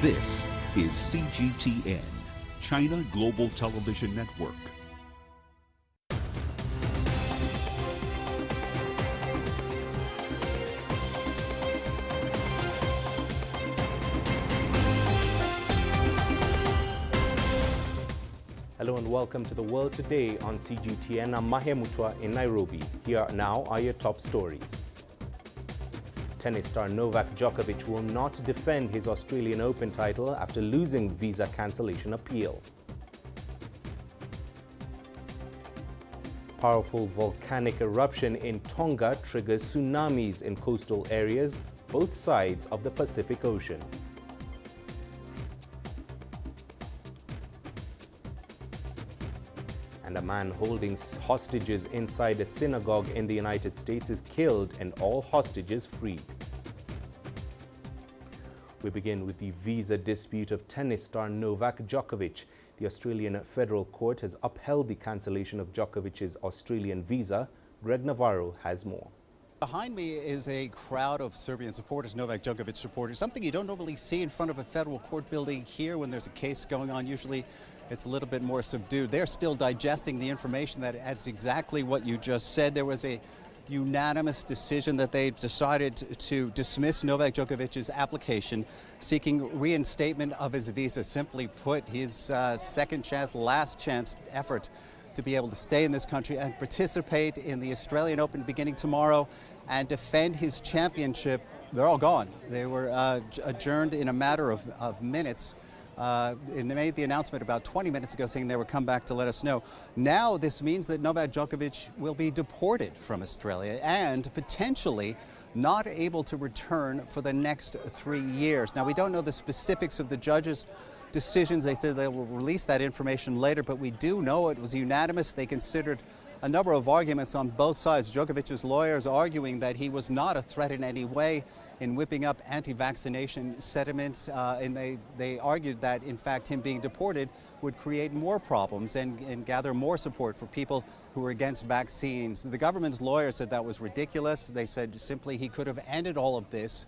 This is CGTN, China Global Television Network. Hello and welcome to the World Today on CGTN. I'm Mahia Mutua in Nairobi. Here now are your top stories. Tennis star Novak Djokovic will not defend his Australian Open title after losing visa cancellation appeal. Powerful volcanic eruption in Tonga triggers tsunamis in coastal areas, both sides of the Pacific Ocean. And a man holding hostages inside a synagogue in the United States is killed and all hostages freed. We begin with the visa dispute of tennis star Novak Djokovic. The Australian Federal Court has upheld the cancellation of Djokovic's Australian visa. Greg Navarro has more. Behind me is a crowd of Serbian supporters, Novak Djokovic supporters, something you don't normally see in front of a federal court building here when there's a case going on. Usually it's a little bit more subdued. They're still digesting the information that adds exactly what you just said. There was a unanimous decision that they decided to dismiss Novak Djokovic's application seeking reinstatement of his visa. Simply put, his second chance, last chance effort to be able to stay in this country and participate in the Australian Open beginning tomorrow and defend his championship. They're all gone. They were adjourned in a matter of minutes. And they made the announcement about 20 minutes ago saying they would come back to let us know. Now this means that Novak Djokovic will be deported from Australia and potentially not able to return for the next 3 years. Now we don't know the specifics of the judge's decisions. They said they will release that information later, but we do know it was unanimous. They considered a number of arguments on both sides. Djokovic's lawyers arguing that he was not a threat in any way in whipping up anti-vaccination sentiments, and they argued that in fact him being deported would create more problems and gather more support for people who are against vaccines. The government's lawyers said that was ridiculous. They said simply he could have ended all of this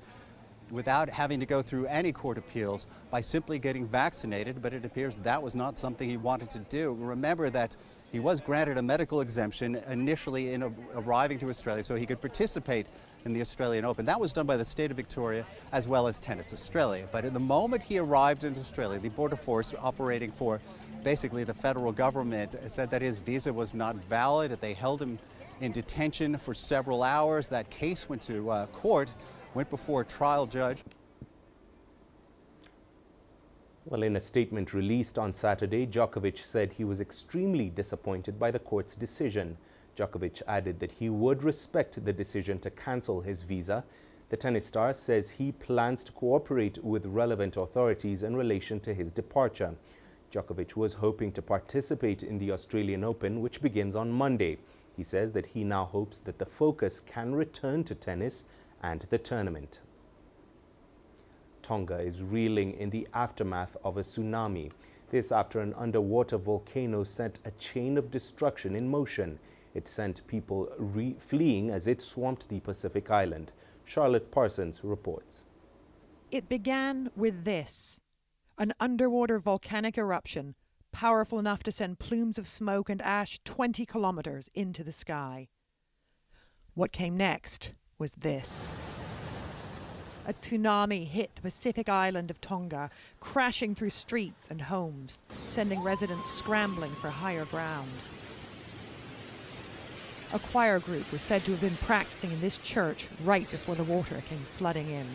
without having to go through any court appeals by simply getting vaccinated, but it appears that was not something he wanted to do. Remember that he was granted a medical exemption initially in arriving to Australia so he could participate in the Australian Open. That was done by the state of Victoria as well as Tennis Australia. But at the moment he arrived in Australia, the border force operating for basically the federal government said that his visa was not valid. They held him in detention for several hours. That case went to court, went before a trial judge. Well, in a statement released on Saturday, Djokovic said he was extremely disappointed by the court's decision. Djokovic added that he would respect the decision to cancel his visa. The tennis star says he plans to cooperate with relevant authorities in relation to his departure. Djokovic was hoping to participate in the Australian Open, which begins on Monday. He says that he now hopes that the focus can return to tennis and the tournament. Tonga is reeling in the aftermath of a tsunami. This after an underwater volcano set a chain of destruction in motion. It sent people fleeing as it swamped the Pacific island. Charlotte Parsons reports. It began with this, an underwater volcanic eruption, powerful enough to send plumes of smoke and ash 20 kilometers into the sky. What came next was this. A tsunami hit the Pacific island of Tonga, crashing through streets and homes, sending residents scrambling for higher ground. A choir group was said to have been practicing in this church right before the water came flooding in.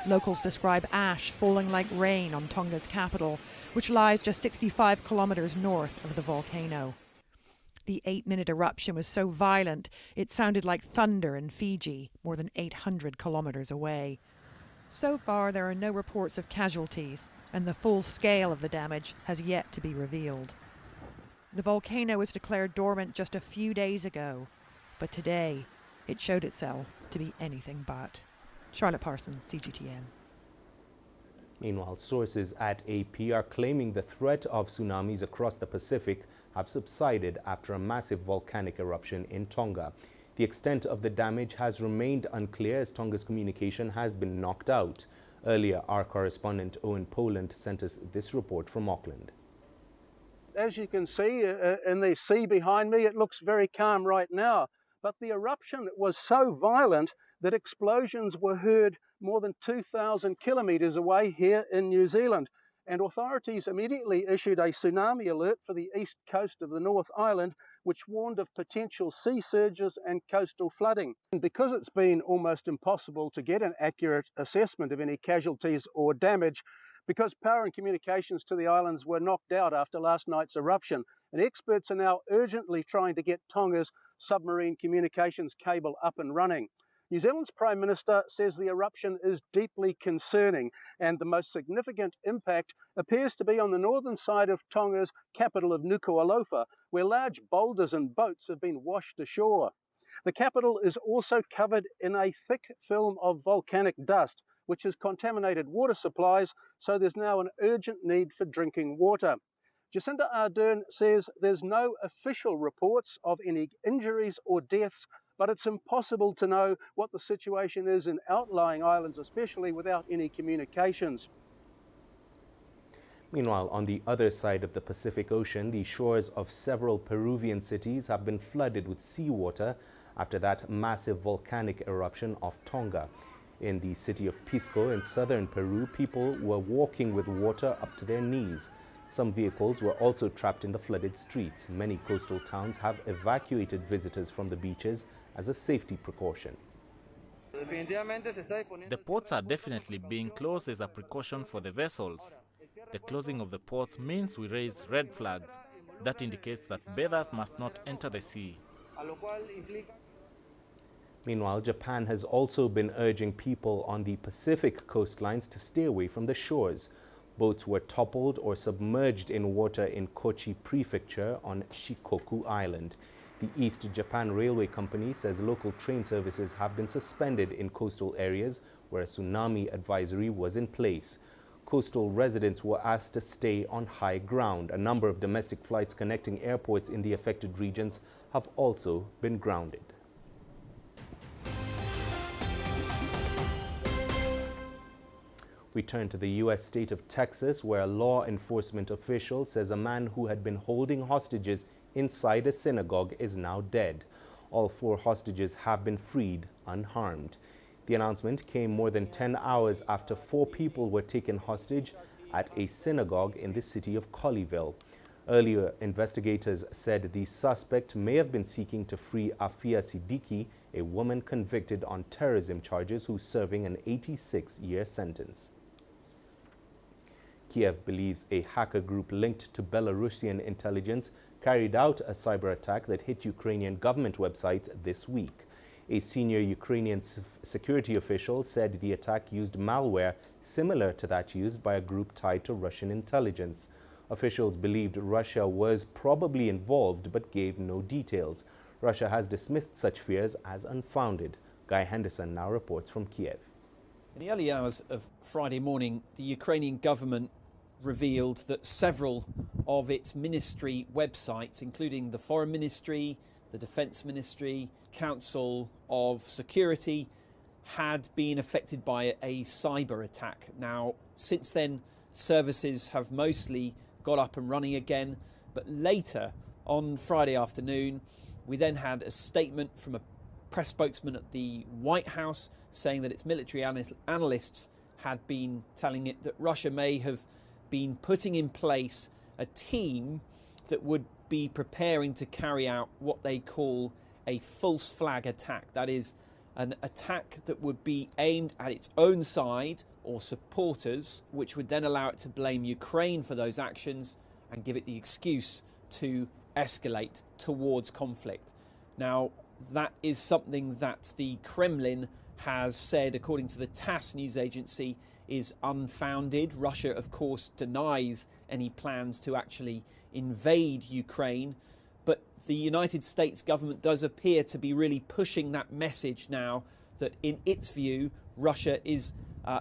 Locals describe ash falling like rain on Tonga's capital, which lies just 65 kilometers north of the volcano. The 8-minute eruption was so violent, it sounded like thunder in Fiji, more than 800 kilometers away. So far, there are no reports of casualties, and the full scale of the damage has yet to be revealed. The volcano was declared dormant just a few days ago, but today it showed itself to be anything but. Charlotte Parsons, CGTN. Meanwhile, sources at AP are claiming the threat of tsunamis across the Pacific have subsided after a massive volcanic eruption in Tonga. The extent of the damage has remained unclear as Tonga's communication has been knocked out. Earlier, our correspondent Owen Poland sent us this report from Auckland. As you can see in the sea behind me, it looks very calm right now. But the eruption was so violent that explosions were heard more than 2,000 kilometres away here in New Zealand. And authorities immediately issued a tsunami alert for the east coast of the North Island, which warned of potential sea surges and coastal flooding. And because it's been almost impossible to get an accurate assessment of any casualties or damage, because power and communications to the islands were knocked out after last night's eruption, and experts are now urgently trying to get Tonga's submarine communications cable up and running. New Zealand's Prime Minister says the eruption is deeply concerning, and the most significant impact appears to be on the northern side of Tonga's capital of Nuku'alofa, where large boulders and boats have been washed ashore. The capital is also covered in a thick film of volcanic dust, which has contaminated water supplies, so there's now an urgent need for drinking water. Jacinda Ardern says there's no official reports of any injuries or deaths, but it's impossible to know what the situation is in outlying islands, especially without any communications. Meanwhile, on the other side of the Pacific Ocean, the shores of several Peruvian cities have been flooded with seawater after that massive volcanic eruption off Tonga. In the city of Pisco in southern Peru, people were walking with water up to their knees. Some vehicles were also trapped in the flooded streets. Many coastal towns have evacuated visitors from the beaches as a safety precaution. The ports are definitely being closed as a precaution for the vessels. The closing of the ports means we raise red flags. That indicates that bathers must not enter the sea. Meanwhile, Japan has also been urging people on the Pacific coastlines to stay away from the shores. Boats were toppled or submerged in water in Kochi Prefecture on Shikoku Island. The East Japan Railway Company says local train services have been suspended in coastal areas where a tsunami advisory was in place. Coastal residents were asked to stay on high ground. A number of domestic flights connecting airports in the affected regions have also been grounded. We turn to the U.S. state of Texas, where a law enforcement official says a man who had been holding hostages inside a synagogue is now dead. All 4 hostages have been freed unharmed. The announcement came more than 10 hours after 4 people were taken hostage at a synagogue in the city of Colleyville. Earlier, investigators said the suspect may have been seeking to free Afia Siddiqui, a woman convicted on terrorism charges who's serving an 86-year sentence. Kiev believes a hacker group linked to Belarusian intelligence carried out a cyber attack that hit Ukrainian government websites this week. A senior Ukrainian security official said the attack used malware similar to that used by a group tied to Russian intelligence. Officials believed Russia was probably involved but gave no details. Russia has dismissed such fears as unfounded. Guy Henderson now reports from Kiev. In the early hours of Friday morning, the Ukrainian government revealed that several of its ministry websites, including the Foreign Ministry, the Defence Ministry, Council of Security, had been affected by a cyber attack. Now, since then, services have mostly got up and running again, but later on Friday afternoon, we then had a statement from a press spokesman at the White House saying that its military analysts had been telling it that Russia may have been putting in place a team that would be preparing to carry out what they call a false flag attack. That is, an attack that would be aimed at its own side or supporters, which would then allow it to blame Ukraine for those actions and give it the excuse to escalate towards conflict. Now, that is something that the Kremlin has said, according to the TASS news agency, is unfounded. Russia, of course, denies any plans to actually invade Ukraine, but the United States government does appear to be really pushing that message now that, in its view, Russia is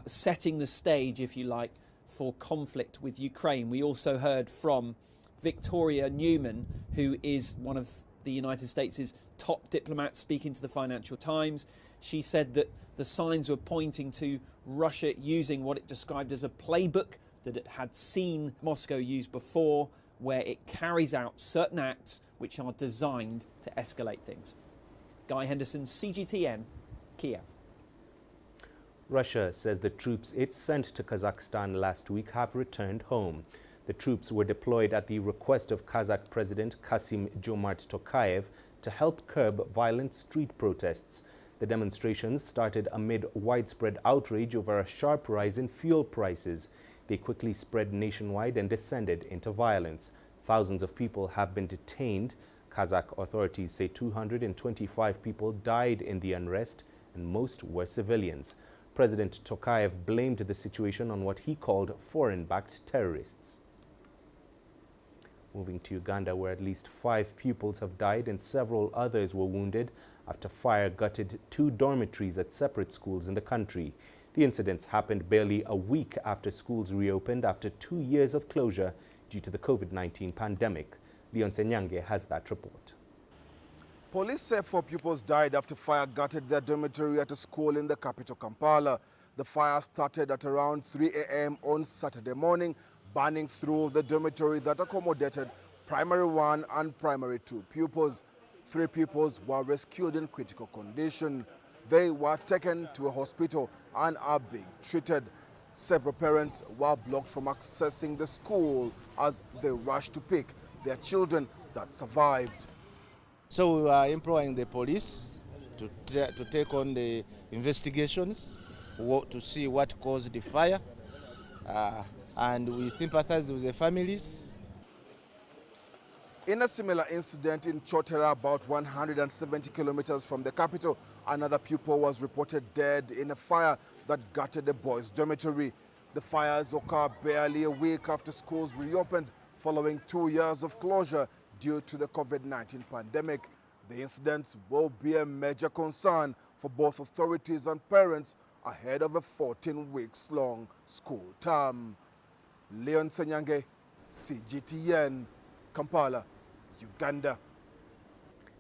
setting the stage, if you like, for conflict with Ukraine. We also heard from Victoria Newman, who is one of the United States' top diplomat speaking to the Financial Times. She said that the signs were pointing to Russia using what it described as a playbook that it had seen Moscow use before, where it carries out certain acts which are designed to escalate things. Guy Henderson, CGTN, Kiev. Russia says the troops it sent to Kazakhstan last week have returned home. The troops were deployed at the request of Kazakh President Kassym-Jomart Tokayev to help curb violent street protests. The demonstrations started amid widespread outrage over a sharp rise in fuel prices. They quickly spread nationwide and descended into violence. Thousands of people have been detained. Kazakh authorities say 225 people died in the unrest, and most were civilians. President Tokayev blamed the situation on what he called foreign-backed terrorists. Moving to Uganda, where at least 5 pupils have died and several others were wounded after fire gutted 2 dormitories at separate schools in the country. The incidents happened barely a week after schools reopened after 2 years of closure due to the COVID-19 pandemic. Leon Senyange has that report. Police say 4 pupils died after fire gutted their dormitory at a school in the capital, Kampala. The fire started at around 3 a.m. on Saturday morning, burning through the dormitory that accommodated Primary 1 and Primary 2 pupils. 3 pupils were rescued in critical condition. They were taken to a hospital and are being treated. Several parents were blocked from accessing the school as they rushed to pick their children that survived. So we are employing the police to take on the investigations, to see what caused the fire, and we sympathize with the families. In a similar incident in Chotera, about 170 kilometers from the capital, another pupil was reported dead in a fire that gutted the boys' dormitory. The fires occurred barely a week after schools reopened following 2 years of closure due to the COVID-19 pandemic. The incidents will be a major concern for both authorities and parents ahead of a 14-weeks-long school term. Leon Senyange, CGTN, Kampala, Uganda.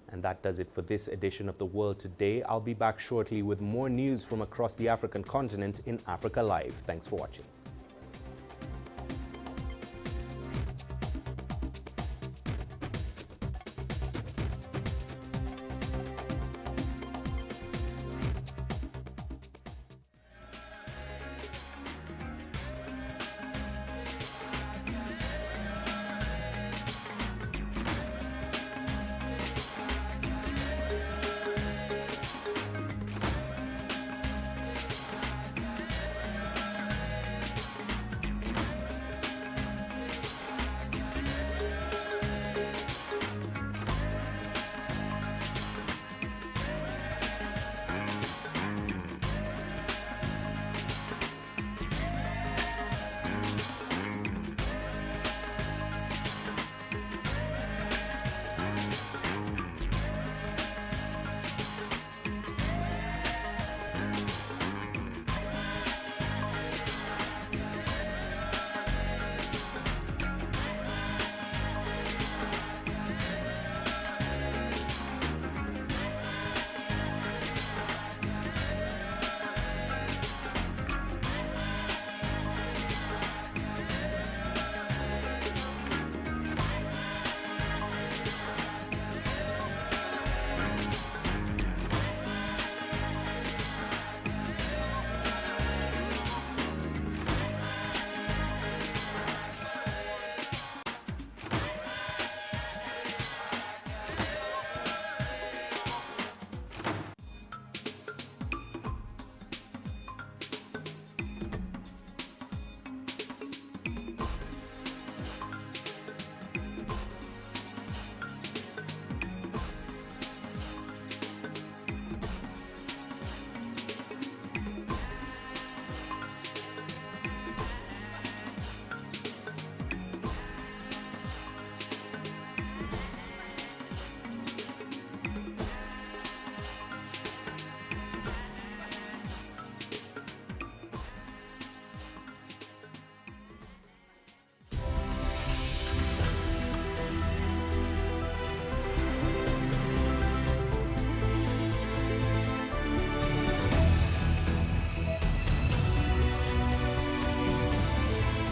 And that does it for this edition of The World Today. I'll be back shortly with more news from across the African continent in Africa Live. Thanks for watching.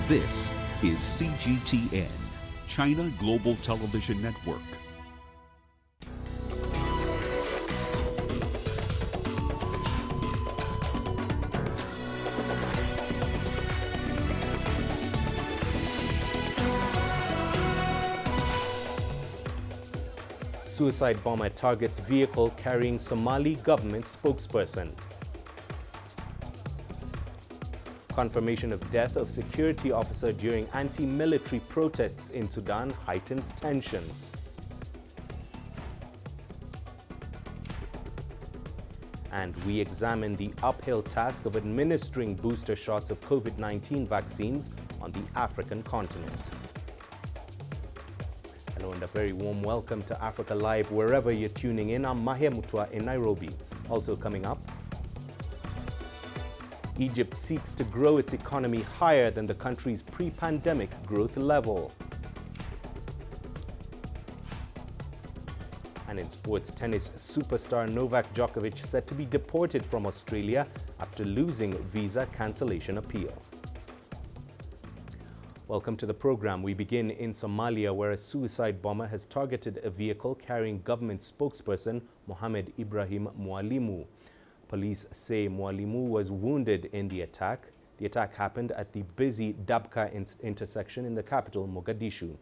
This is CGTN, China Global Television Network. Suicide bomber targets vehicle carrying Somali government spokesperson. Confirmation of death of security officer during anti-military protests in Sudan heightens tensions. And we examine the uphill task of administering booster shots of COVID-19 vaccines on the African continent. Hello and a very warm welcome to Africa Live, wherever you're tuning in. I'm Mahia Mutua in Nairobi. Also coming up, Egypt seeks to grow its economy higher than the country's pre-pandemic growth level. And in sports, tennis superstar Novak Djokovic set to be deported from Australia after losing visa cancellation appeal. Welcome to the program. We begin in Somalia, where a suicide bomber has targeted a vehicle carrying government spokesperson Mohamed Ibrahim Mwalimu. Police say Mwalimu was wounded in the attack. The attack happened at the busy Dabka intersection in the capital, Mogadishu.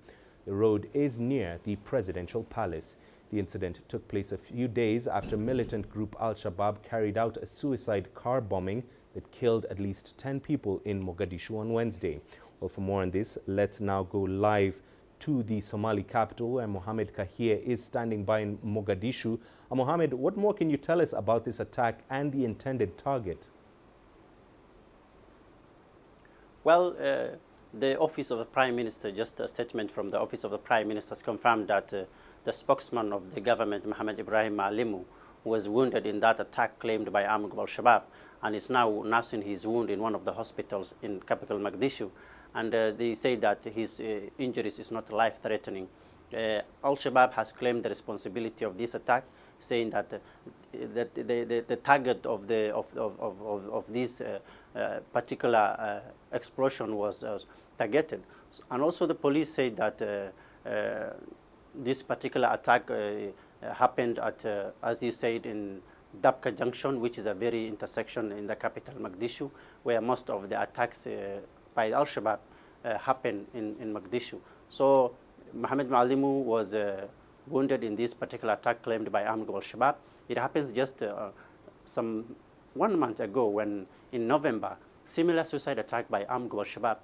The road is near the presidential palace. The incident took place a few days after militant group Al-Shabaab carried out a suicide car bombing that killed at least 10 people in Mogadishu on Wednesday. Well, for more on this, let's now go live to the Somali capital, where Mohamed Kahir is standing by in Mogadishu. Mohamed, what more can you tell us about this attack and the intended target? Well, the Office of the Prime Minister, just a statement from the Office of the Prime Minister, has confirmed that the spokesman of the government, Mohamed Ibrahim Mwalimu, was wounded in that attack claimed by armed group Al-Shabaab, and is now nursing his wound in one of the hospitals in capital Mogadishu. And they say that his injuries is not life-threatening. Al-Shabaab has claimed the responsibility of this attack, saying that the target of this particular explosion was targeted. And also the police say that this particular attack happened at, as you said, in Dabka Junction, which is a very intersection in the capital Mogadishu, where most of the attacks by Al-Shabaab happened in Mogadishu. So Mohamed Mwalimu was wounded in this particular attack claimed by armed group Al-Shabaab. It happens just 1 month ago, when in November, similar suicide attack by armed group Al-Shabaab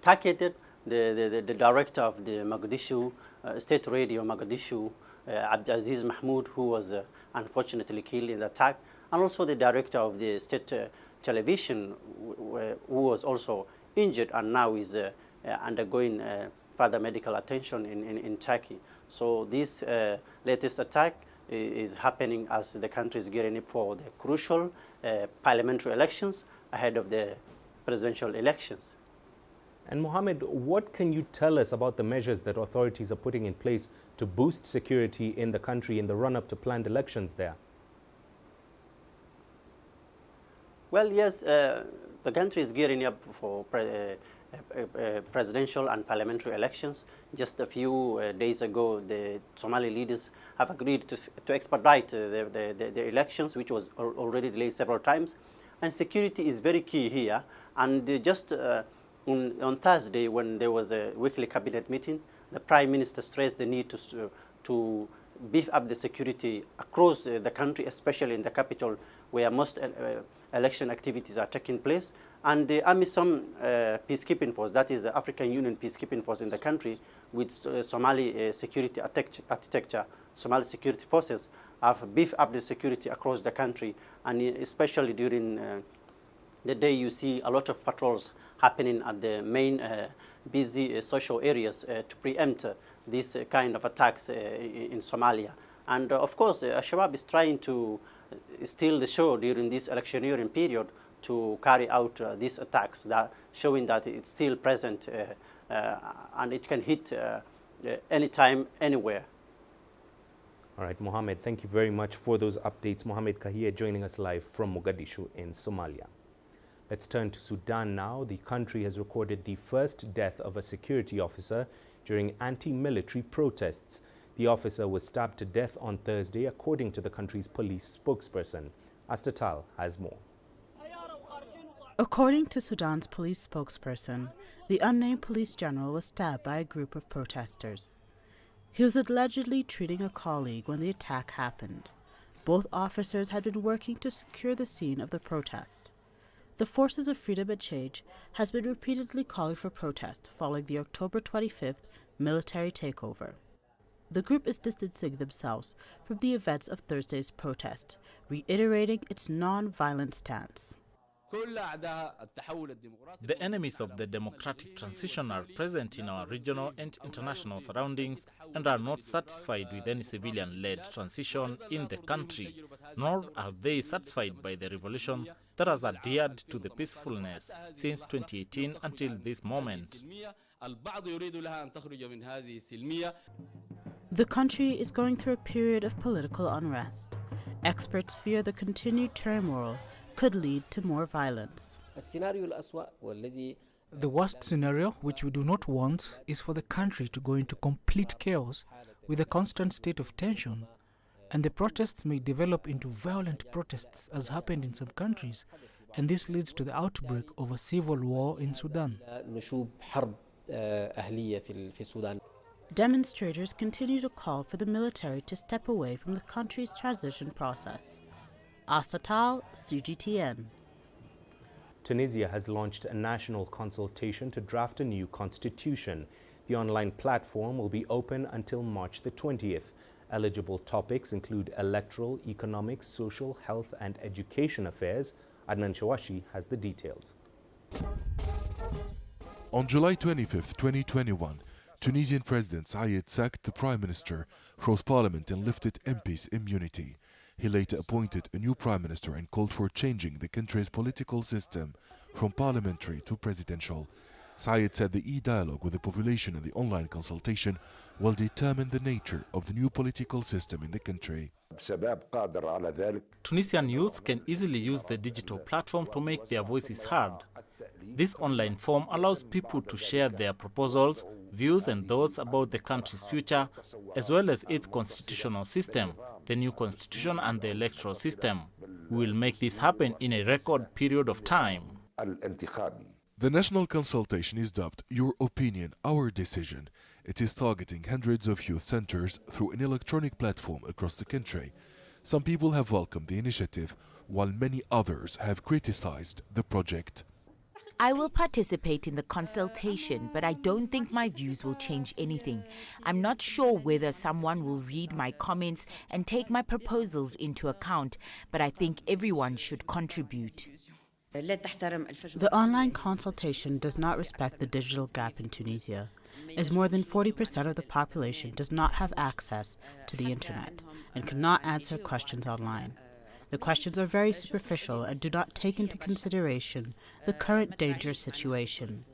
targeted the director of the Mogadishu State Radio Mogadishu, Abdulaziz Mahmoud, who was unfortunately killed in the attack, and also the director of the state television, who was also injured and now is undergoing further medical attention in Turkey. So this latest attack is happening as the country is gearing up for the crucial parliamentary elections ahead of the presidential elections. And Mohammed, what can you tell us about the measures that authorities are putting in place to boost security in the country in the run-up to planned elections there? Well, yes, the country is gearing up for presidential and parliamentary elections. Just a few days ago, the Somali leaders have agreed to expedite the elections, which was already delayed several times. And security is very key here. And just on Thursday, when there was a weekly cabinet meeting, the Prime Minister stressed the need to beef up the security across the country, especially in the capital, where most election activities are taking place. And the AMISOM peacekeeping force, that is the African Union peacekeeping force in the country, with Somali security architecture, Somali security forces, have beefed up the security across the country. And especially during the day, you see a lot of patrols happening at the main busy social areas to preempt this kind of attacks in Somalia. And of course, Al-Shabaab is trying to steal the show during this electioneering period to carry out these attacks, that showing that it's still present and it can hit anytime, anywhere. All right, Mohammed, thank you very much for those updates. Mohamed Kahir joining us live from Mogadishu in Somalia. Let's turn to Sudan now. The country has recorded the first death of a security officer during anti-military protests. The officer was stabbed to death on Thursday, according to the country's police spokesperson. Astatal has more. According to Sudan's police spokesperson, the unnamed police general was stabbed by a group of protesters. He was allegedly treating a colleague when the attack happened. Both officers had been working to secure the scene of the protest. The Forces of Freedom and Change has been repeatedly calling for protest following the October 25th military takeover. The group is distancing themselves from the events of Thursday's protest, reiterating its non-violent stance. The enemies of the democratic transition are present in our regional and international surroundings and are not satisfied with any civilian-led transition in the country, nor are they satisfied by the revolution that has adhered to the peacefulness since 2018 until this moment. The country is going through a period of political unrest. Experts fear the continued turmoil could lead to more violence. The worst scenario, which we do not want, is for the country to go into complete chaos with a constant state of tension, and the protests may develop into violent protests as happened in some countries, and this leads to the outbreak of a civil war in Sudan. Demonstrators continue to call for the military to step away from the country's transition process. Asatal, CGTN. Tunisia has launched a national consultation to draft a new constitution. The online platform will be open until March the 20th. Eligible topics include electoral, economic, social, health and education affairs. Adnan Shawashi has the details. On July 25, 2021, Tunisian President Said sacked the Prime Minister, froze Parliament and lifted MPs' immunity. He later appointed a new Prime Minister and called for changing the country's political system from parliamentary to presidential. Said said the e-dialogue with the population and the online consultation will determine the nature of the new political system in the country. Tunisian youth can easily use the digital platform to make their voices heard. This online forum allows people to share their proposals, views and thoughts about the country's future, as well as its constitutional system, the new constitution and the electoral system. We will make this happen in a record period of time. The national consultation is dubbed Your Opinion, Our Decision. It is targeting hundreds of youth centers through an electronic platform across the country. Some people have welcomed the initiative, while many others have criticized the project. I will participate in the consultation, but I don't think my views will change anything. I'm not sure whether someone will read my comments and take my proposals into account, but I think everyone should contribute. The online consultation does not respect the digital gap in Tunisia, as more than 40% of the population does not have access to the internet and cannot answer questions online. The questions are very superficial and do not take into consideration the current dangerous situation.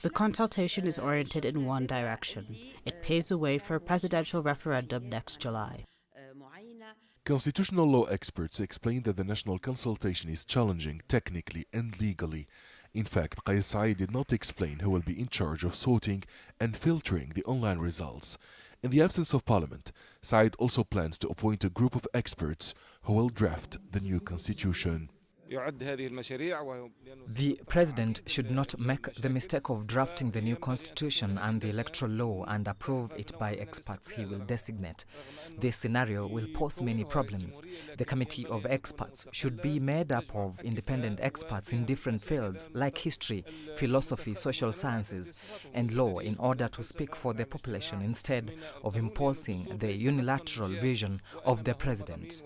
The consultation is oriented in one direction. It paves the way for a presidential referendum next July. Constitutional law experts explain that the national consultation is challenging technically and legally. In fact, Qais Said did not explain who will be in charge of sorting and filtering the online results. In the absence of parliament, Said also plans to appoint a group of experts who will draft the new constitution. The president should not make the mistake of drafting the new constitution and the electoral law and approve it by experts he will designate. This scenario will pose many problems. The committee of experts should be made up of independent experts in different fields like history, philosophy, social sciences, and law in order to speak for the population instead of imposing the unilateral vision of the president.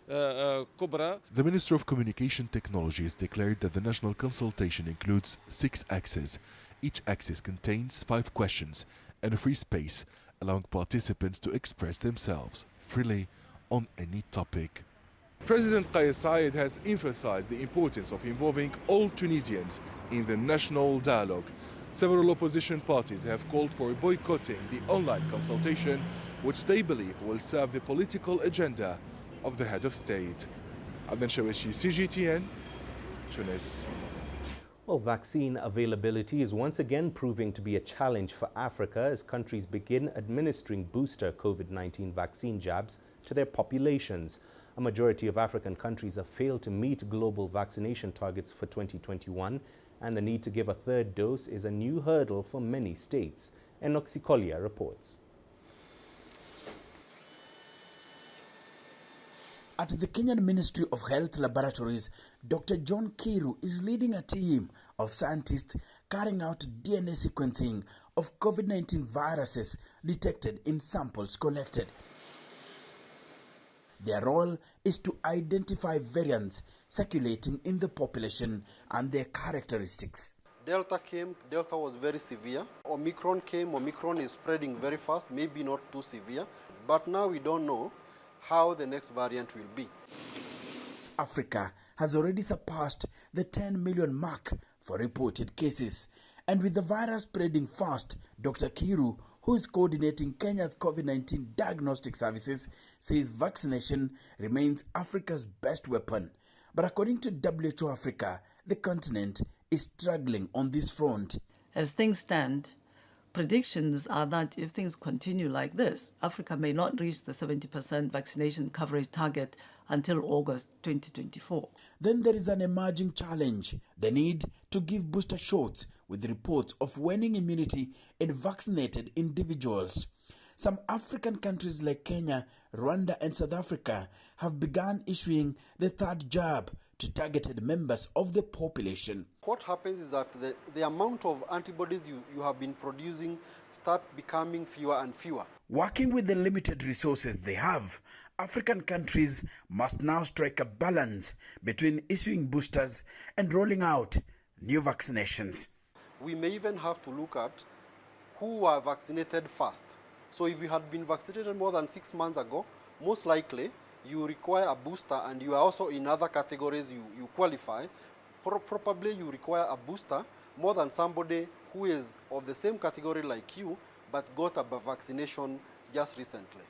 The Minister of Communication Technology has declared that the national consultation includes 6 axes. Each axis contains 5 questions and a free space, allowing participants to express themselves freely on any topic. President Qais Said has emphasized the importance of involving all Tunisians in the national dialogue. Several opposition parties have called for boycotting the online consultation, which they believe will serve the political agenda of the head of state. Adnan Shawashi, CGTN, Tunis. Well, vaccine availability is once again proving to be a challenge for Africa as countries begin administering booster COVID-19 vaccine jabs to their populations. A majority of African countries have failed to meet global vaccination targets for 2021, and the need to give a third dose is a new hurdle for many states. Enoxikolia reports. At the Kenyan Ministry of Health Laboratories, Dr. John Kiru is leading a team of scientists carrying out DNA sequencing of COVID-19 viruses detected in samples collected. Their role is to identify variants circulating in the population and their characteristics. Delta came, Delta was very severe. Omicron came, Omicron is spreading very fast, maybe not too severe, but now we don't know how the next variant will be. Africa has already surpassed the 10 million mark for reported cases. And with the virus spreading fast, Dr. Kiru, who is coordinating Kenya's COVID-19 diagnostic services, says vaccination remains Africa's best weapon. But according to WHO Africa, the continent is struggling on this front. As things stand, predictions are that if things continue like this, Africa may not reach the 70% vaccination coverage target until August 2024. Then there is an emerging challenge, the need to give booster shots with reports of waning immunity in vaccinated individuals. Some African countries like Kenya, Rwanda and South Africa have begun issuing the third jab to targeted members of the population. What happens is that the amount of antibodies you have been producing start becoming fewer and fewer. Working with the limited resources they have, African countries must now strike a balance between issuing boosters and rolling out new vaccinations. We may even have to look at who are vaccinated first. So if you had been vaccinated more than 6 months ago, most likely you require a booster and you are also in other categories you qualify. Probably you require a booster more than somebody who is of the same category like you but got a vaccination just recently.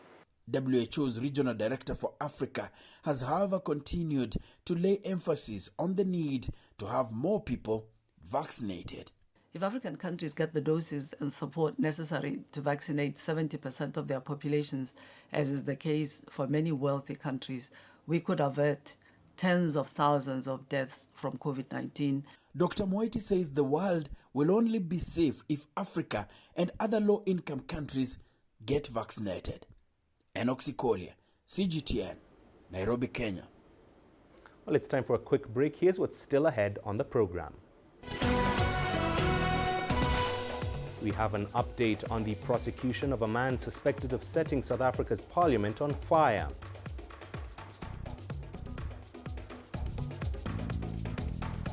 WHO's Regional Director for Africa has, however, continued to lay emphasis on the need to have more people vaccinated. If African countries get the doses and support necessary to vaccinate 70% of their populations, as is the case for many wealthy countries, we could avert tens of thousands of deaths from COVID-19. Dr. Moiti says the world will only be safe if Africa and other low-income countries get vaccinated. Enoxikolia, CGTN, Nairobi, Kenya. Well, it's time for a quick break. Here's what's still ahead on the program. We have an update on the prosecution of a man suspected of setting South Africa's parliament on fire.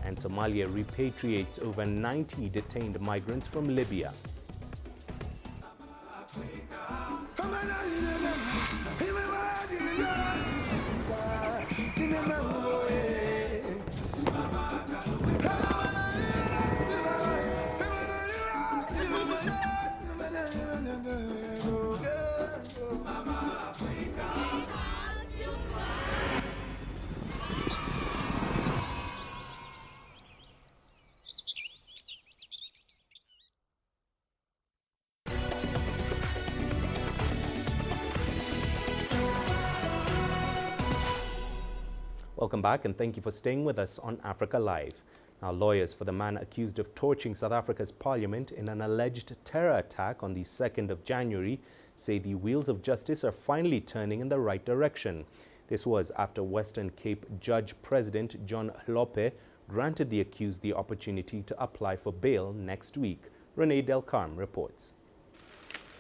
And Somalia repatriates over 90 detained migrants from Libya. Welcome back and thank you for staying with us on Africa Live. Now, lawyers for the man accused of torching South Africa's parliament in an alleged terror attack on the 2nd of January say the wheels of justice are finally turning in the right direction. This was after Western Cape Judge President John Hlophe granted the accused the opportunity to apply for bail next week. Renee Delcarme reports.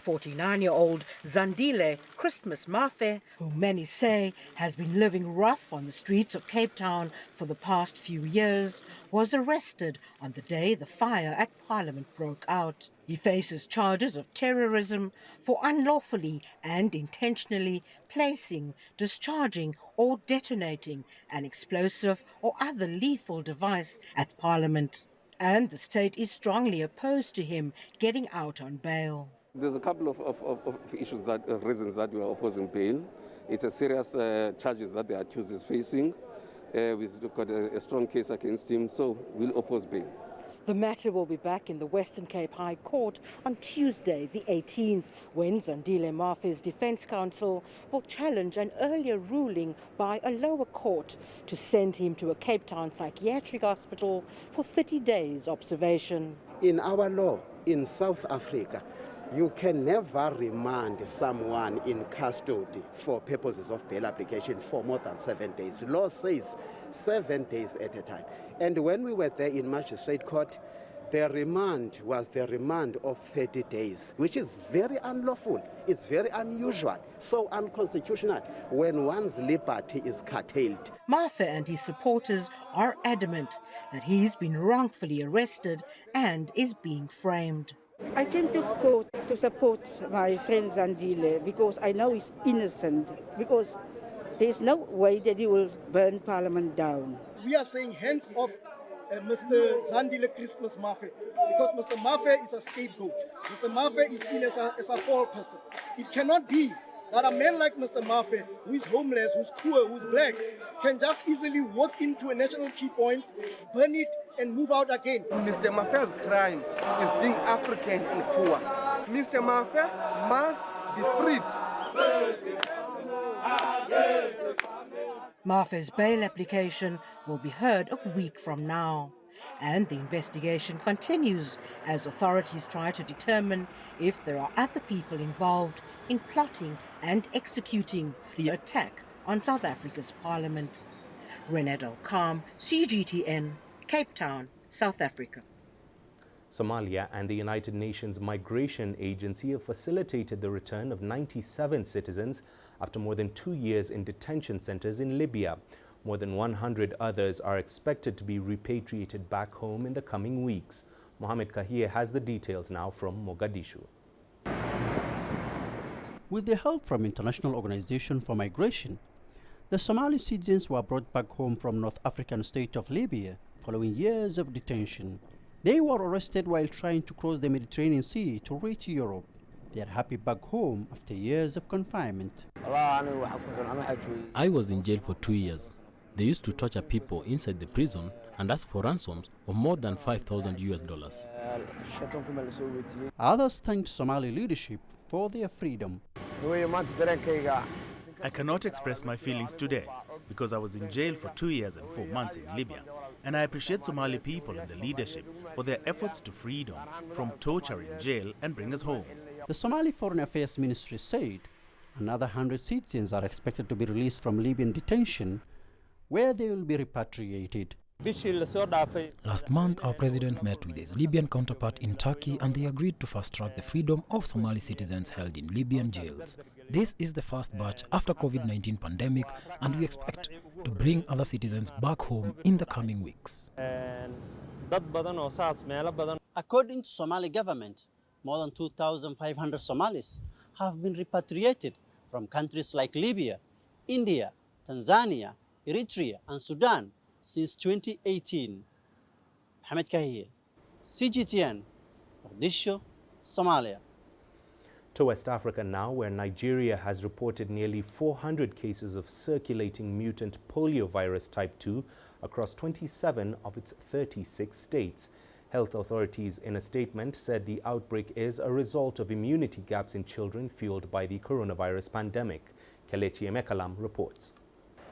49-year-old Zandile Christmas Mafe, who many say has been living rough on the streets of Cape Town for the past few years, was arrested on the day the fire at Parliament broke out. He faces charges of terrorism for unlawfully and intentionally placing, discharging or detonating an explosive or other lethal device at Parliament. And the state is strongly opposed to him getting out on bail. There's a couple of issues reasons that we are opposing bail. It's a serious charges that the accused is facing. We've got a strong case against him, so we'll oppose bail. The matter will be back in the Western Cape High Court on Tuesday, the 18th, when Zandile Mafe's defense counsel will challenge an earlier ruling by a lower court to send him to a Cape Town psychiatric hospital for 30 days observation. In our law in South Africa, you can never remand someone in custody for purposes of bail application for more than 7 days. Law says 7 days at a time. And when we were there in Magistrate Court, the remand was the remand of 30 days, which is very unlawful. It's very unusual, so unconstitutional when one's liberty is curtailed. Mafe and his supporters are adamant that he's been wrongfully arrested and is being framed. I came to court to support my friend Zandile because I know he's innocent, because there's no way that he will burn Parliament down. We are saying hands off Mr. Zandile Christmas Mafe, because Mr. Mafe is a scapegoat. Mr. Mafe is seen as a fall person. It cannot be that a man like Mr. Mafe, who is homeless, who's poor, who's black, can just easily walk into a national key point, burn it, and move out again. Mr. Mafe's crime is being African and poor. Mr. Mafe must be freed. Mafe's bail application will be heard a week from now. And the investigation continues as authorities try to determine if there are other people involved in plotting and executing the attack on South Africa's parliament. Renette Alcam, CGTN, Cape Town, South Africa. Somalia and the United Nations Migration Agency have facilitated the return of 97 citizens after more than 2 years in detention centers in Libya. More than 100 others are expected to be repatriated back home in the coming weeks. Mohamed Kahir has the details now from Mogadishu. With the help from International Organization for Migration, the Somali citizens were brought back home from North African state of Libya following years of detention. They were arrested while trying to cross the Mediterranean Sea to reach Europe. They are happy back home after years of confinement. I was in jail for 2 years. They used to torture people inside the prison and ask for ransoms of more than $5,000. Others thanked Somali leadership for their freedom. I cannot express my feelings today because I was in jail for 2 years and 4 months in Libya, and I appreciate Somali people and the leadership for their efforts to freedom from torture in jail and bring us home. The Somali Foreign Affairs Ministry said another 100 citizens are expected to be released from Libyan detention, where they will be repatriated. Last month, our president met with his Libyan counterpart in Turkey, and they agreed to fast-track the freedom of Somali citizens held in Libyan jails. This is the first batch after COVID-19 pandemic, and we expect to bring other citizens back home in the coming weeks. According to Somali government, more than 2,500 Somalis have been repatriated from countries like Libya, India, Tanzania, Eritrea, and Sudan since 2018. Mohamed Kahir, CGTN, Mogadishu, Somalia. To West Africa now, where Nigeria has reported nearly 400 cases of circulating mutant polio virus type 2 across 27 of its 36 states. Health authorities in a statement said the outbreak is a result of immunity gaps in children fueled by the coronavirus pandemic. Kelechi Emekalam reports.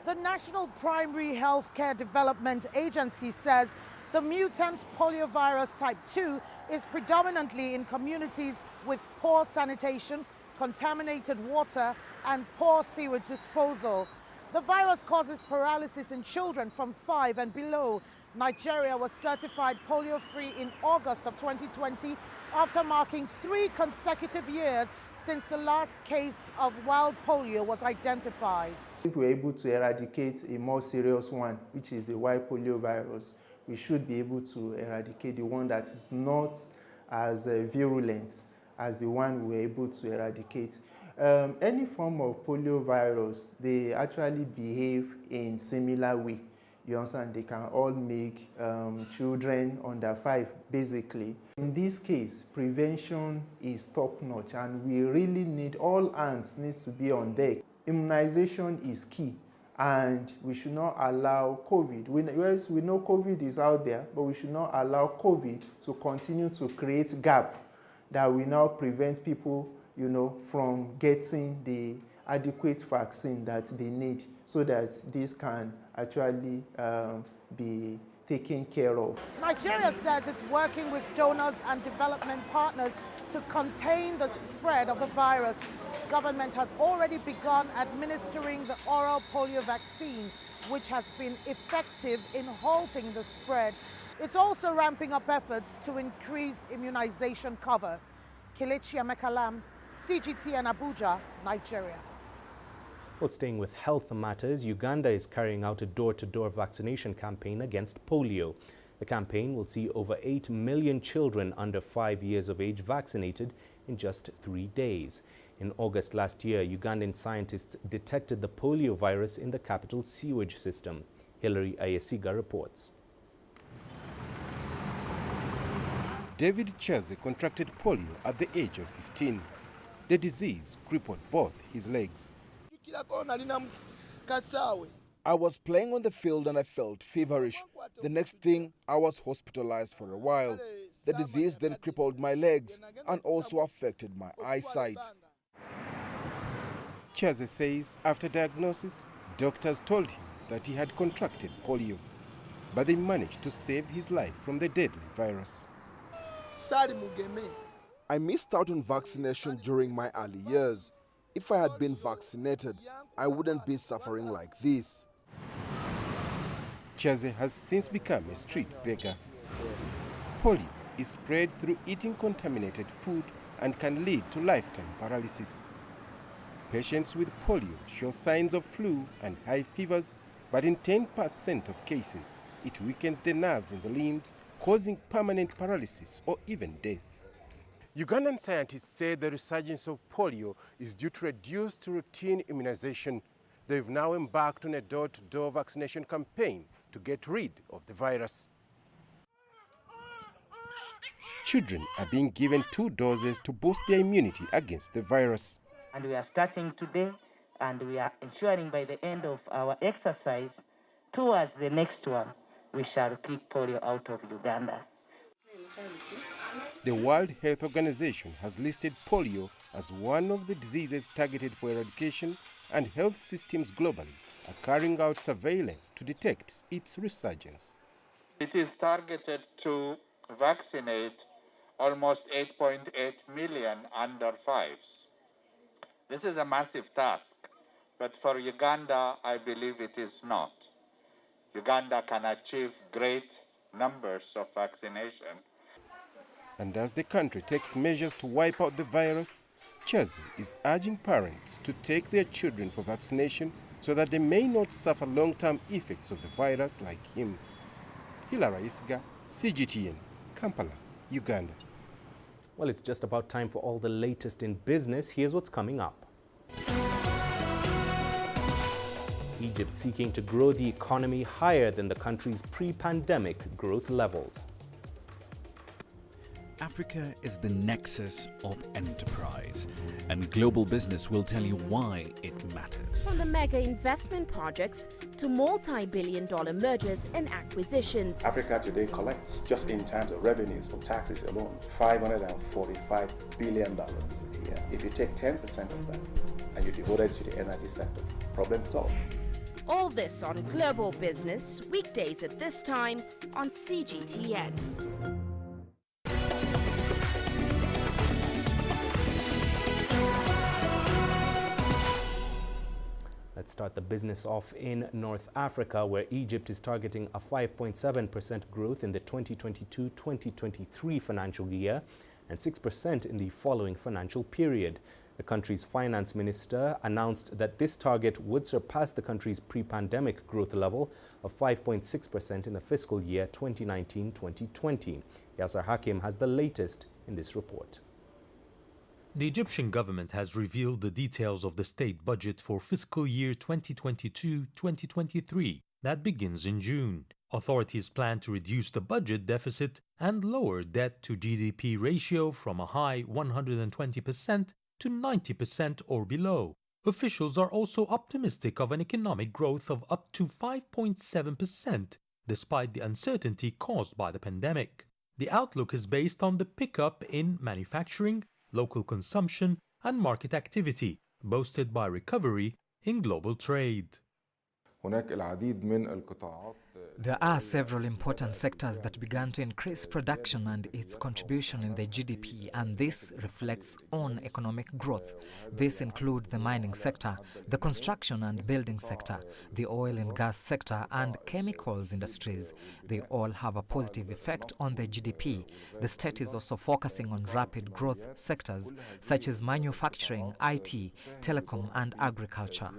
The National Primary Healthcare Development Agency says the mutant poliovirus type 2 is predominantly in communities with poor sanitation, contaminated water, and poor sewage disposal. The virus causes paralysis in children from 5 and below. Nigeria was certified polio-free in August of 2020 after marking 3 consecutive years since the last case of wild polio was identified. If we're able to eradicate a more serious one, which is the wild polio virus, we should be able to eradicate the one that is not as virulent as the one we're able to eradicate. Any form of polio virus, they actually behave in similar way. You understand? They can all make children under 5, basically. In this case, prevention is top-notch, and we really need all hands needs to be on deck. Immunization is key, And we should not allow COVID. We know COVID is out there, but we should not allow COVID to continue to create gap that will now prevent people, from getting the adequate vaccine that they need, so that this can actually be taken care of. Nigeria says it's working with donors and development partners to contain the spread of the virus. Government has already begun administering the oral polio vaccine, which has been effective in halting the spread. It's also ramping up efforts to increase immunization cover. Kelechi Amekalam, CGTN Abuja, Nigeria. Well, staying with health matters, Uganda is carrying out a door-to-door vaccination campaign against polio. The campaign will see over 8 million children under 5 years of age vaccinated in just 3 days. In August last year, Ugandan scientists detected the polio virus in the capital's sewage system. Hilary Ayesiga reports. David Cheze contracted polio at the age of 15. The disease crippled both his legs. I was playing on the field and I felt feverish. The next thing, I was hospitalized for a while. The disease then crippled my legs and also affected my eyesight. Cheze says after diagnosis, doctors told him that he had contracted polio, but they managed to save his life from the deadly virus. I missed out on vaccination during my early years. If I had been vaccinated, I wouldn't be suffering like this. Cheze has since become a street beggar. Polio is spread through eating contaminated food and can lead to lifetime paralysis. Patients with polio show signs of flu and high fevers, but in 10% of cases, it weakens the nerves in the limbs, causing permanent paralysis or even death. Ugandan scientists say the resurgence of polio is due to reduced routine immunization. They've now embarked on a door-to-door vaccination campaign to get rid of the virus. Children are being given 2 doses to boost their immunity against the virus. And we are starting today, and we are ensuring by the end of our exercise, towards the next one, we shall kick polio out of Uganda. The World Health Organization has listed polio as one of the diseases targeted for eradication, and health systems globally are carrying out surveillance to detect its resurgence. It is targeted to vaccinate almost 8.8 million under 5s. This is a massive task, but for Uganda, I believe it is not. Uganda can achieve great numbers of vaccination. And as the country takes measures to wipe out the virus, Cheze is urging parents to take their children for vaccination so that they may not suffer long-term effects of the virus like him. Hilary Ayesiga, CGTN, Kampala, Uganda. Well, it's just about time for all the latest in business. Here's what's coming up. Egypt seeking to grow the economy higher than the country's pre-pandemic growth levels. Africa is the nexus of enterprise, and global business will tell you why it matters. From the mega investment projects to multi-billion-dollar mergers and acquisitions. Africa today collects, just in terms of revenues from taxes alone, $545 billion a year. If you take 10% of that and you devote it to the energy sector, problem solved. All this on Global Business, weekdays at this time on CGTN. Let's start the business off in North Africa, where Egypt is targeting a 5.7% growth in the 2022-2023 financial year and 6% in the following financial period. The country's finance minister announced that this target would surpass the country's pre-pandemic growth level of 5.6% in the fiscal year 2019-2020. Yasser Hakim has the latest in this report. The Egyptian government has revealed the details of the state budget for fiscal year 2022-2023 that begins in June. Authorities plan to reduce the budget deficit and lower debt to GDP ratio from a high 120% to 90% or below. officials are also optimistic of an economic growth of up to 5.7%, despite the uncertainty caused by the pandemic. The outlook is based on the pickup in manufacturing, local consumption, and market activity, boosted by recovery in global trade. There are several important sectors that began to increase production and its contribution in the GDP, and this reflects on economic growth. These include the mining sector, the construction and building sector, the oil and gas sector, and chemicals industries. They all have a positive effect on the GDP. The state is also focusing on rapid growth sectors such as manufacturing, IT, telecom, and agriculture.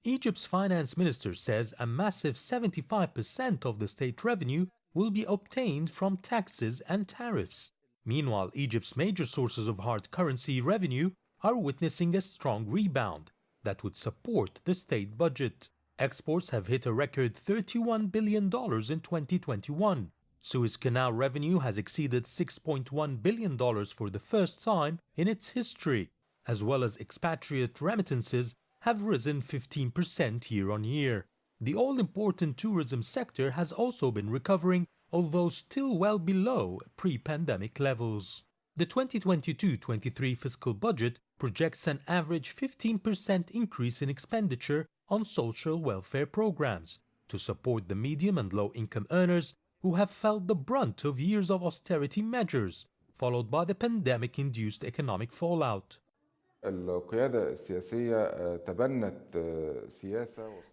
Egypt's finance minister says a massive 75% of the state revenue will be obtained from taxes and tariffs. Meanwhile, Egypt's major sources of hard currency revenue are witnessing a strong rebound that would support the state budget. Exports have hit a record $31 billion in 2021. Suez Canal revenue has exceeded $6.1 billion for the first time in its history, as well as expatriate remittances have risen 15% year-on-year. The all-important tourism sector has also been recovering, although still well below pre-pandemic levels. The 2022-23 fiscal budget projects an average 15% increase in expenditure on social welfare programs to support the medium and low-income earners who have felt the brunt of years of austerity measures, followed by the pandemic-induced economic fallout.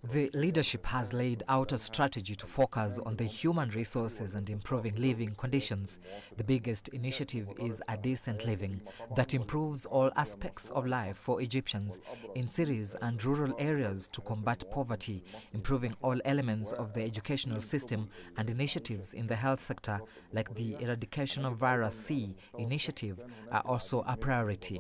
The leadership has laid out a strategy to focus on the human resources and improving living conditions. The biggest initiative is a decent living that improves all aspects of life for Egyptians in cities and rural areas to combat poverty, improving all elements of the educational system, and initiatives in the health sector like the eradication of virus C initiative are also a priority.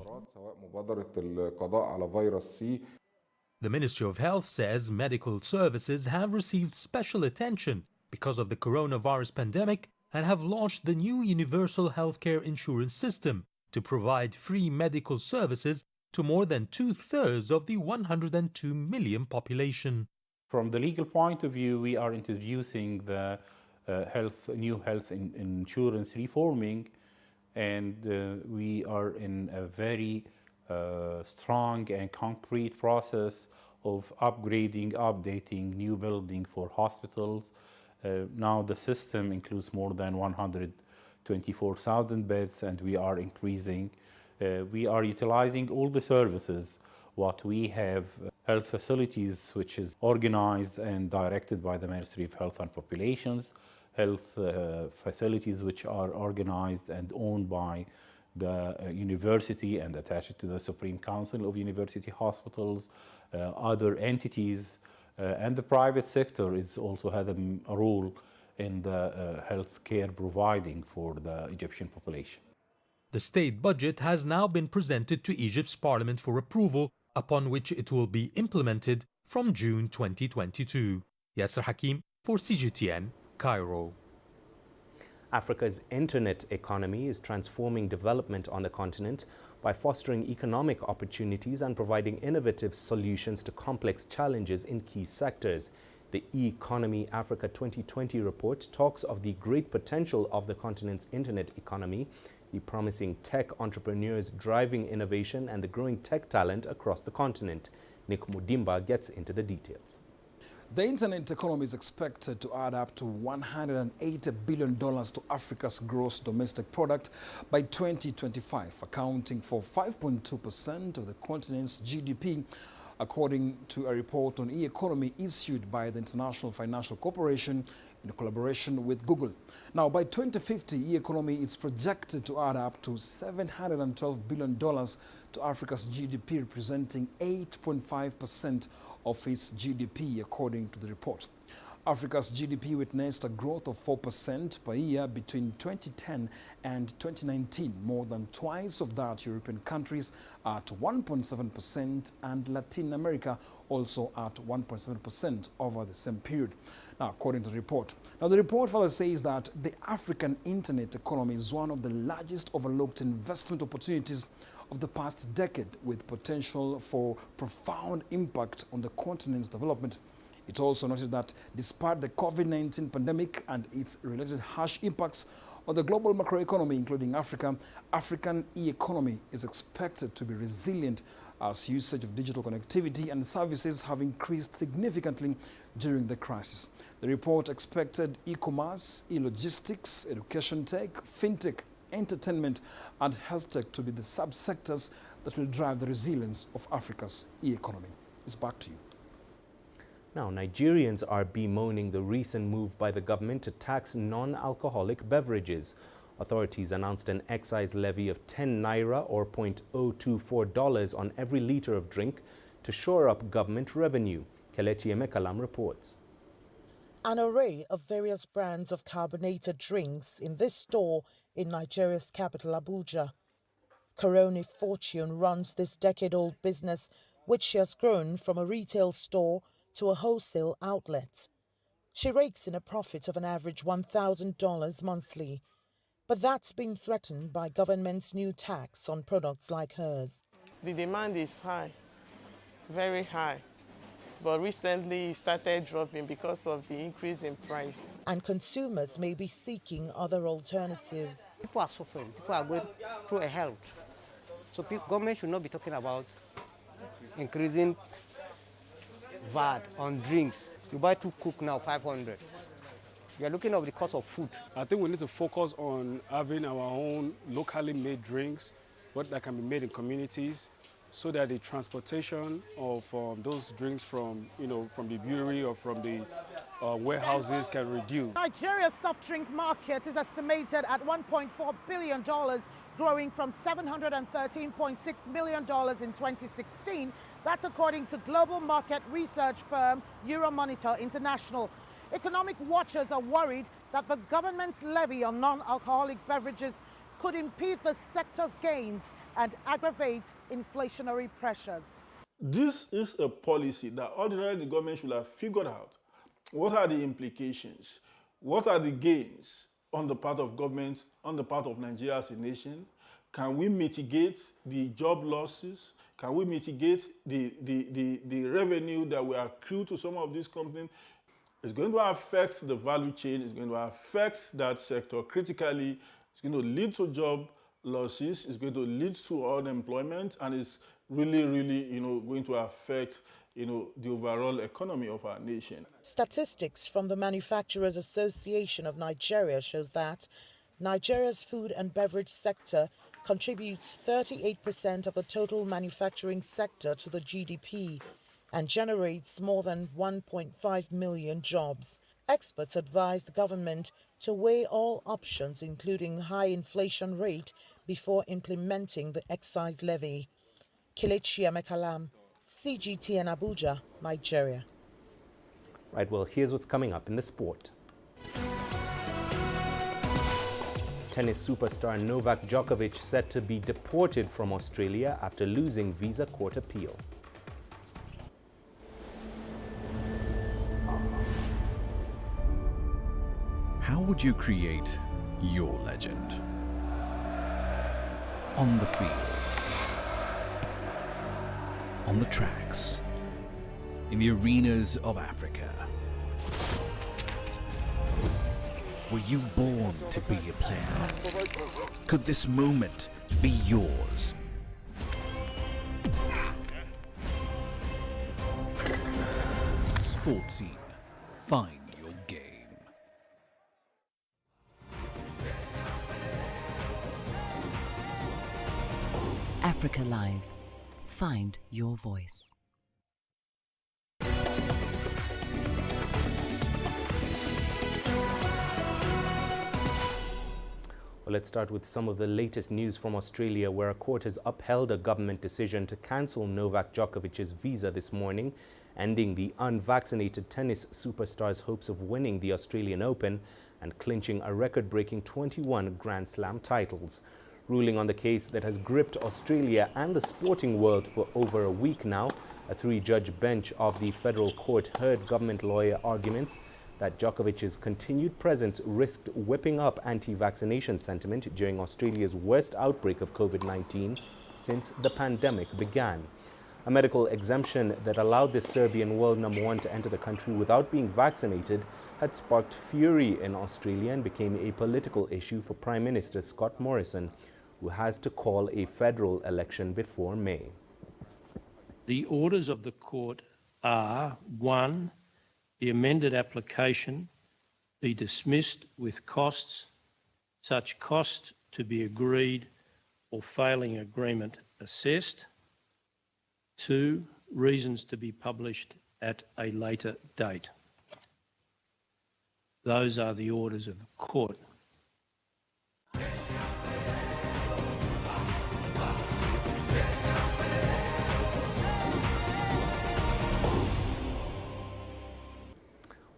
The Ministry of Health says medical services have received special attention because of the coronavirus pandemic and have launched the new universal healthcare insurance system to provide free medical services to more than 2/3 of the 102 million population. From the legal point of view, we are introducing the new health insurance reforming, and we are in a very strong and concrete process of upgrading, updating, new building for hospitals. Now the system includes more than 124,000 beds, and we are increasing. We are utilizing all the services. What we have health facilities, which is organized and directed by the Ministry of Health and Populations, health facilities which are organized and owned by the university and attached to the Supreme Council of University Hospitals, other entities, and the private sector is also had a role in the health care providing for the Egyptian population. The state budget has now been presented to Egypt's parliament for approval, upon which it will be implemented from June 2022. Yasser Hakim for CGTN, Cairo. Africa's internet economy is transforming development on the continent by fostering economic opportunities and providing innovative solutions to complex challenges in key sectors. The E-Economy Africa 2020 report talks of the great potential of the continent's internet economy, the promising tech entrepreneurs driving innovation, and the growing tech talent across the continent. Nick Mudimba gets into the details. The internet economy is expected to add up to $180 billion to Africa's gross domestic product by 2025, accounting for 5.2% of the continent's GDP, according to a report on e-economy issued by the International Financial Corporation in collaboration with Google. Now, by 2050, e-economy is projected to add up to $712 billion to Africa's GDP, representing 8.5% of its GDP, according to the report. Africa's GDP witnessed a growth of 4% per year between 2010 and 2019, more than twice of that European countries at 1.7% and Latin America also at 1.7% over the same period. Now, according to the report. Now, the report further says that the African internet economy is one of the largest overlooked investment opportunities of the past decade, with potential for profound impact on the continent's development. It also noted that despite the COVID-19 pandemic and its related harsh impacts on the global macroeconomy, including Africa, African e-economy is expected to be resilient as usage of digital connectivity and services have increased significantly during the crisis. The report expected e-commerce, e-logistics, education tech, fintech, entertainment and health tech to be the subsectors that will drive the resilience of Africa's e-economy. It's back to you. Now, Nigerians are bemoaning the recent move by the government to tax non-alcoholic beverages. Authorities announced an excise levy of 10 naira or $0.024 on every litre of drink to shore up government revenue. Kelechi Emekalam reports. An array of various brands of carbonated drinks in this store in Nigeria's capital, Abuja. Coroni Fortune runs this decade-old business, which she has grown from a retail store to a wholesale outlet. She rakes in a profit of an average $1,000 monthly. But that's been threatened by government's new tax on products like hers. The demand is high, very high. But recently it started dropping because of the increase in price. And consumers may be seeking other alternatives. People are suffering. People are going through a health. So government should not be talking about increasing VAT on drinks. You buy 2 Coke now, 500. You are looking at the cost of food. I think we need to focus on having our own locally made drinks, what that can be made in communities, so that the transportation of those drinks from the brewery or from the warehouses can reduce. Nigeria's soft drink market is estimated at $1.4 billion, growing from $713.6 million in 2016. That's according to global market research firm Euromonitor International. Economic watchers are worried that the government's levy on non-alcoholic beverages could impede the sector's gains and aggravate inflationary pressures. This is a policy that ordinarily the government should have figured out. What are the implications? What are the gains on the part of government, on the part of Nigeria as a nation? Can we mitigate the job losses? Can we mitigate the revenue that will accrue to some of these companies? It's going to affect the value chain. It's going to affect that sector critically. It's going to lead to job losses. It's going to lead to unemployment, and it's really, going to affect, the overall economy of our nation. Statistics from the Manufacturers Association of Nigeria shows that Nigeria's food and beverage sector contributes 38% of the total manufacturing sector to the GDP and generates more than 1.5 million jobs. Experts advise the government to weigh all options, including high inflation rate, before implementing the excise levy. Kelechi Emekalam, CGTN Abuja, Nigeria. Right, well, here's what's coming up in the sport. Tennis superstar Novak Djokovic set to be deported from Australia after losing visa court appeal. How would you create your legend? On the fields, on the tracks, in the arenas of Africa. Were you born to be a player? Could this moment be yours? Sports Scene. Find your game. Africa Live. Find your voice. Well, let's start with some of the latest news from Australia, where a court has upheld a government decision to cancel Novak Djokovic's visa this morning, ending the unvaccinated tennis superstar's hopes of winning the Australian Open and clinching a record-breaking 21 Grand Slam titles. Ruling on the case that has gripped Australia and the sporting world for over a week now, a 3-judge bench of the federal court heard government lawyer arguments that Djokovic's continued presence risked whipping up anti-vaccination sentiment during Australia's worst outbreak of COVID-19 since the pandemic began. A medical exemption that allowed the Serbian world number 1 to enter the country without being vaccinated had sparked fury in Australia and became a political issue for Prime Minister Scott Morrison, who has to call a federal election before May. The orders of the court are: 1, the amended application be dismissed with costs, such costs to be agreed or failing agreement assessed. 2, reasons to be published at a later date. Those are the orders of the court.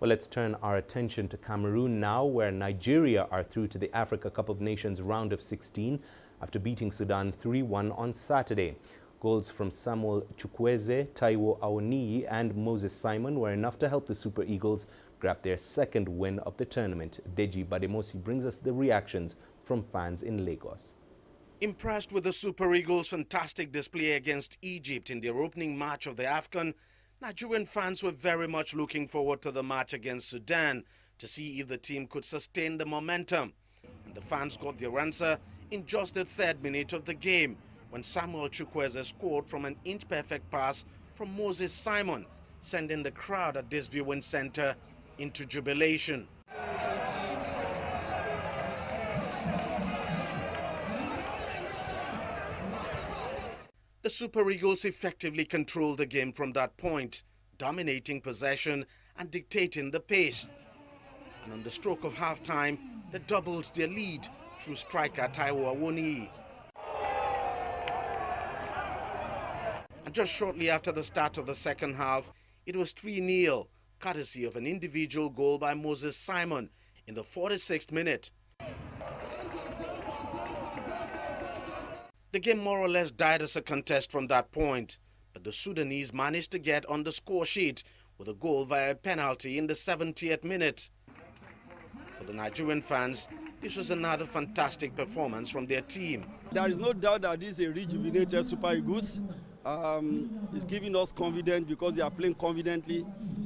Well, let's turn our attention to Cameroon now, where Nigeria are through to the Africa Cup of Nations round of 16 after beating Sudan 3-1 on Saturday. Goals from Samuel Chukwueze, Taiwo Awoniyi and Moses Simon were enough to help the Super Eagles grab their second win of the tournament. Deji Bademosi brings us the reactions from fans in Lagos. Impressed with the Super Eagles' fantastic display against Egypt in their opening match of the AFCON, Nigerian fans were very much looking forward to the match against Sudan to see if the team could sustain the momentum. And the fans got their answer in just the 3rd minute of the game, when Samuel Chukwueze scored from an inch-perfect pass from Moses Simon, sending the crowd at this viewing center into jubilation. The Super Eagles effectively controlled the game from that point, dominating possession and dictating the pace. And on the stroke of half-time, they doubled their lead through striker Taiwo Awoniyi. And just shortly after the start of the second half, it was 3-0, courtesy of an individual goal by Moses Simon in the 46th minute. The game more or less died as a contest from that point, but the Sudanese managed to get on the score sheet with a goal via a penalty in the 70th minute. For the Nigerian fans, this was another fantastic performance from their team. There is no doubt that this is a rejuvenated Super Eagles. It's giving us confidence because they are playing confidently.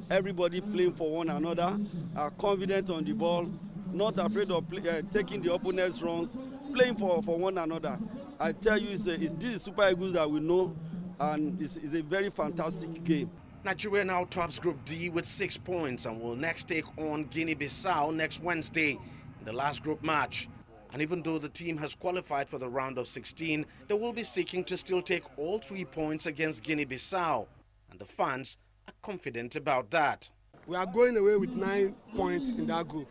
Everybody playing for one another, are confident on the ball, not afraid of taking the opponent's runs, playing for one another. I tell you, this is Super Eagles that we know, and it's a very fantastic game. Nigeria now tops Group D with 6 points and will next take on Guinea-Bissau next Wednesday in the last group match. And even though the team has qualified for the round of 16, they will be seeking to still take all 3 points against Guinea-Bissau. And the fans are confident about that. We are going away with 9 points in that group.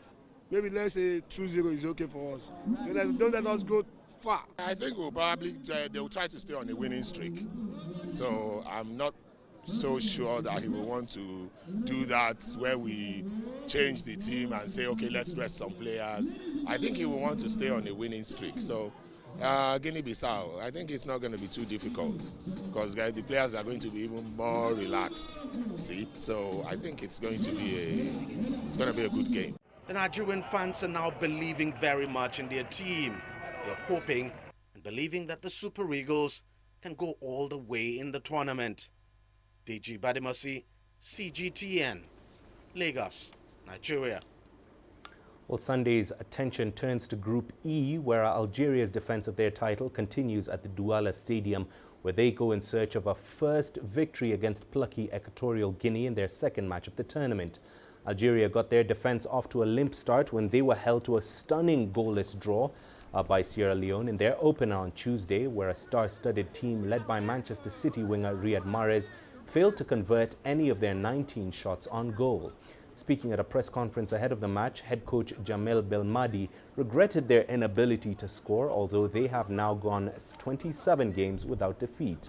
Maybe let's say 2-0 is okay for us. Don't let us go far. I think they will try to stay on a winning streak. So I'm not so sure that he will want to do that where we change the team and say, okay, let's rest some players. I think he will want to stay on a winning streak. So Guinea-Bissau, I think it's not going to be too difficult because the players are going to be even more relaxed. See, so I think it's going to be a good game. The Nigerian fans are now believing very much in their team. They're hoping and believing that the Super Eagles can go all the way in the tournament. Deji Bademosi, CGTN, Lagos, Nigeria. Well, Sunday's attention turns to Group E, where Algeria's defense of their title continues at the Douala Stadium, where they go in search of a first victory against plucky Equatorial Guinea in their second match of the tournament. Algeria got their defense off to a limp start when they were held to a stunning goalless draw by Sierra Leone in their opener on Tuesday, where a star-studded team led by Manchester City winger Riyad Mahrez failed to convert any of their 19 shots on goal. Speaking at a press conference ahead of the match, head coach Jamel Belmadi regretted their inability to score, although they have now gone 27 games without defeat.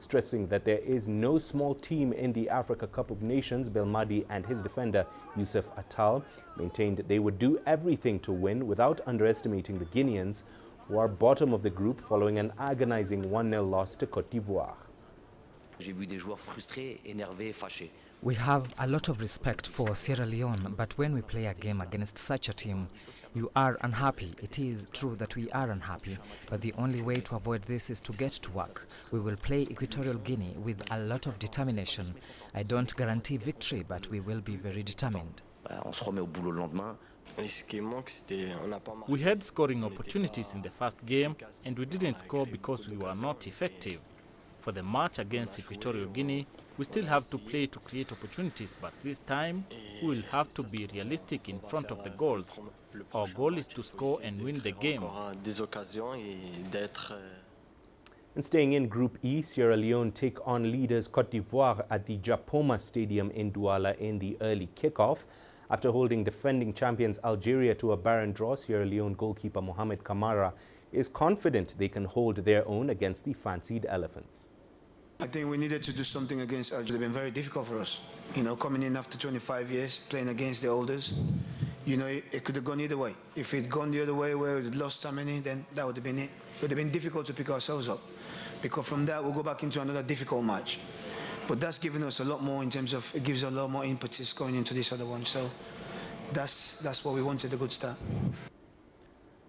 Stressing that there is no small team in the Africa Cup of Nations, Belmadi and his defender Youssef Attal maintained that they would do everything to win without underestimating the Guineans, who are bottom of the group following an agonizing 1-0 loss to Côte d'Ivoire. J'ai vu des joueurs frustrés, énervés, fâchés. We have a lot of respect for Sierra Leone, but when we play a game against such a team, you are unhappy. It is true that we are unhappy, but the only way to avoid this is to get to work. We will play Equatorial Guinea with a lot of determination. I don't guarantee victory, but we will be very determined. We had scoring opportunities in the first game, and we didn't score because we were not effective. For the match against Equatorial Guinea, we still have to play to create opportunities, but this time we will have to be realistic in front of the goals. Our goal is to score and win the game. And staying in Group E, Sierra Leone take on leaders Cote d'Ivoire at the Japoma Stadium in Douala in the early kickoff. After holding defending champions Algeria to a barren draw, Sierra Leone goalkeeper Mohamed Kamara is confident they can hold their own against the fancied Elephants. I think we needed to do something against Algeria. It's been very difficult for us. You know, coming in after 25 years, playing against the oldest, you know, it could have gone either way. If it had gone the other way where we'd lost so many, then that would have been it. It would have been difficult to pick ourselves up. Because from that, we'll go back into another difficult match. But that's given us a lot more in terms of, it gives a lot more impetus going into this other one. So that's what we wanted, a good start.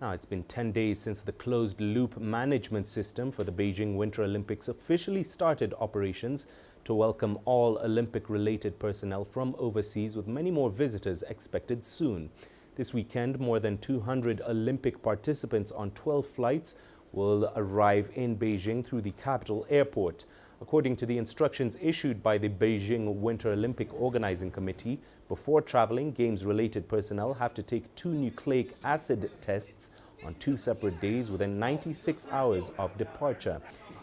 Now, it's been 10 days since the closed-loop management system for the Beijing Winter Olympics officially started operations to welcome all Olympic-related personnel from overseas, with many more visitors expected soon. This weekend, more than 200 Olympic participants on 12 flights will arrive in Beijing through the capital airport. According to the instructions issued by the Beijing Winter Olympic Organizing Committee, before traveling, Games-related personnel have to take 2 nucleic acid tests on 2 separate days within 96 hours of departure.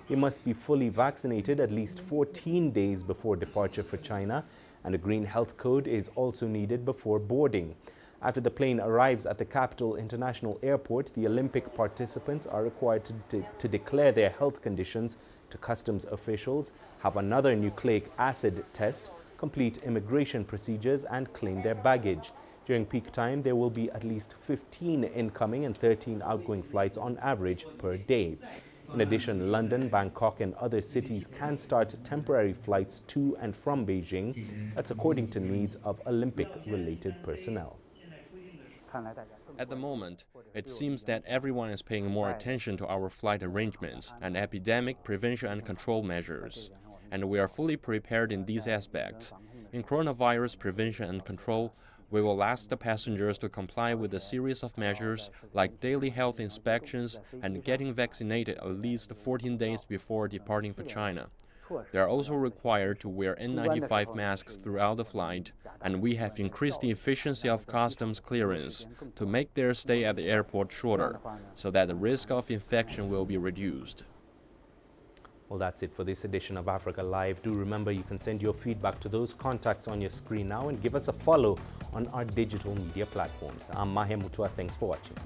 They must be fully vaccinated at least 14 days before departure for China, and a green health code is also needed before boarding. After the plane arrives at the Capital International Airport, the Olympic participants are required to declare their health conditions to customs officials, have another nucleic acid test, complete immigration procedures, and claim their baggage. During peak time, there will be at least 15 incoming and 13 outgoing flights on average per day. In addition, London, Bangkok, and other cities can start temporary flights to and from Beijing. That's according to needs of Olympic-related personnel. At the moment, it seems that everyone is paying more attention to our flight arrangements and epidemic prevention and control measures, and we are fully prepared in these aspects. In coronavirus prevention and control, we will ask the passengers to comply with a series of measures like daily health inspections and getting vaccinated at least 14 days before departing for China. They are also required to wear N95 masks throughout the flight, and we have increased the efficiency of customs clearance to make their stay at the airport shorter, so that the risk of infection will be reduced. Well, that's it for this edition of Africa Live. Do remember you can send your feedback to those contacts on your screen now and give us a follow on our digital media platforms. I'm Mahia Mutua. Thanks for watching.